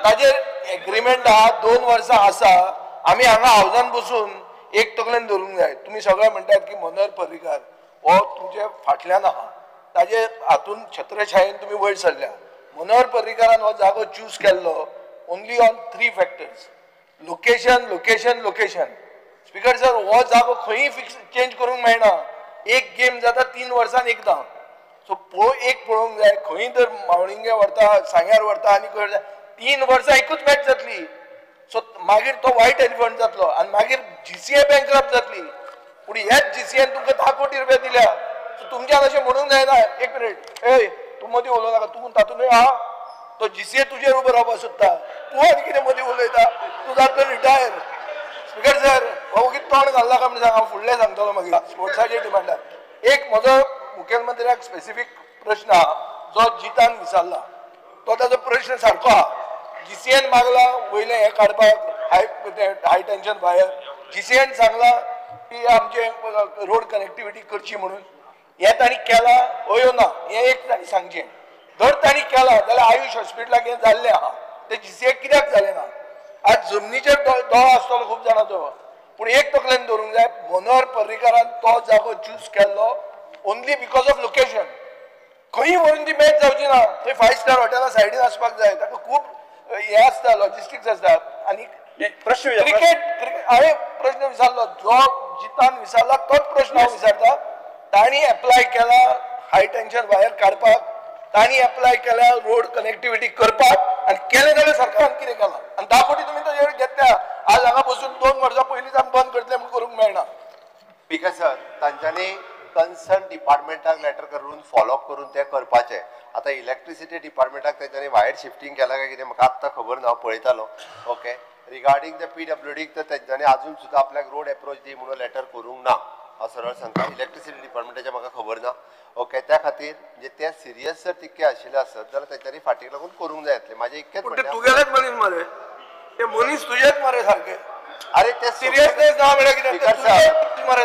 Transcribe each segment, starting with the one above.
ताजेर एग्रीमेंट आहा 2 वर्सां आसा आमी हांगा हावजान बसून एक तकलेन धरूंक जाय तुमी सगळे म्हणटात की मनोहर पर्रीकार हो तुमचे फाटल्यान आहा ताजे हातून छत्रछायेन तुमी वयर सरल्या मनोहर पर्रीकारान हो जागो चूज केल्लो only on 3 factors location location location speaker sir हो जागो खंयी फिक्स चेंज करूंक मेळना एक गेम जाता 3 वर्सान एकदां सो एक पळोवंक जाय खंय तर मावळिंगे व्हरता सांग्यार व्हरता आनी खंय 3 वर्सां एकूच मॅच जातली सो मागीर तो व्हायट एलिफंट जातलो आनी मागीर जीसीए बँकरप्ट जातली पूण ह्याच जीसीएन तुमकां 10 कोटी रुपया दिल्या सो तुमच्यान अशें म्हणूंक जायना एक मिनीट ए तूं मदीं उलोवं नाका तूं तातूंतय आहा तो जीसीए तुजेर उबो रावपाक सोदता तूं आनी कितें मदीं उलयता तूं जातलो रिटायर स्पीकर सर हो कितें तोंड घालना काय म्हणून सांग हांव फुडलें सांगतलो मागीर स्पोर्ट्साचेर डिमांडार एक म्हजो मुखेलमंत्र्याक स्पेसिफीक प्रश्न आहा जो जितान विचारला तो ताजो प्रश्न सारको आहा जीसीएन मागला वयले हे काडपाक हाय टेन्शन वायर जीसीएन सांगला की आमचे रोड कनेक्टिविटी करची म्हणून हे तांणी केला अयो ना हे एक तांणी सांगचें जर तांणी केला जाल्यार आयुष हॉस्पिटलाक हें जाल्लें आहा ते जीसीए कित्याक जालें ना आज जमनीचेर दोळो आसतलो खूब जाणांचो पूण एक तकलेन धरूंक जाय मनोहर पर्रीकारान तो जागो चूज केल्लो ओन्ली बिकॉज ऑफ लोकेशन खंय व्हरून ती मॅच जावची ना थंय 5 स्टार हॉटेला सायडीन आसपाक जाय ताका खूब हे आसता लॉजिस्टिक्स आसता आनी प्रश्न क्रिकेट हांवें प्रश्न विचारलो जो जितान विचारला तोच प्रश्न हांव विचारता तांणी एप्लाय केला हाय टेन्शन वायर काडपाक तांणी एप्लाय केल्या रोड कनेक्टिविटी करपाक आनी केलें जाल्यार सरकारान कितें केलां आनी 10 कोटी तुमी ताजेर घेतल्या आज हांगा बसून 2 वर्सां पयलींच आमी बंद करतले म्हूण करूंक मेळना स्पीकर सर तांच्यांनी कन्सर्न डिपार्टमेंटाक लेटर करून फॉलो अप करून ते करपाचे आता इलेक्ट्रिसिटी डिपार्टमेंटाक तेंच्यांनी वायर शिफ्टिंग केला काय कितें म्हाका आत्तां खबर ना हांव पळयतालो ओके रिगार्डिंग द PWDक तर तेंच्यांनी अजून सुद्दां आपल्याक रोड एप्रोच दी म्हणून लेटर करूंक ना हांव सरळ सांगता इलेक्ट्रिसिटी डिपार्टमेंटाचें म्हाका खबर ना ओके त्या खातीर म्हणजे ते सिरियस जर तितके आशिल्ले आसत जाल्यार तेंच्यांनी फाटीक लागून करूंक जाय आसलें म्हाजें इतकेंच तुगेलेच मनीस मरे ते मनीस तुजेच मरे सारके अरे ते सिरियसनेस ना म्हळ्यार कितें मरे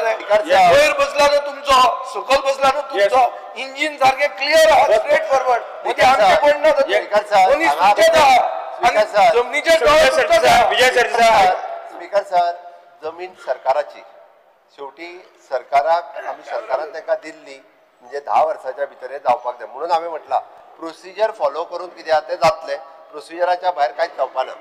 वयर बसला तो तुमचो सकल बसला तो तुमचो इंजिन सारकें क्लियर आहा स्ट्रेट फॉरवर्ड म्हणजे आमचे कोण ना मनीस तुमचेच आहा जमनीचेर स्पीकर सर जमीन सरकाराची शेवटी सरकाराक आमी सरकारान तांकां दिल्ली म्हणजे 10 वर्साच्या भितर हे जावपाक जाय म्हणून हांवें म्हटलां प्रोसिजर फॉलो करून कितें आहा तें जातलें प्रोसिजराच्या भायर कांयच जावपाना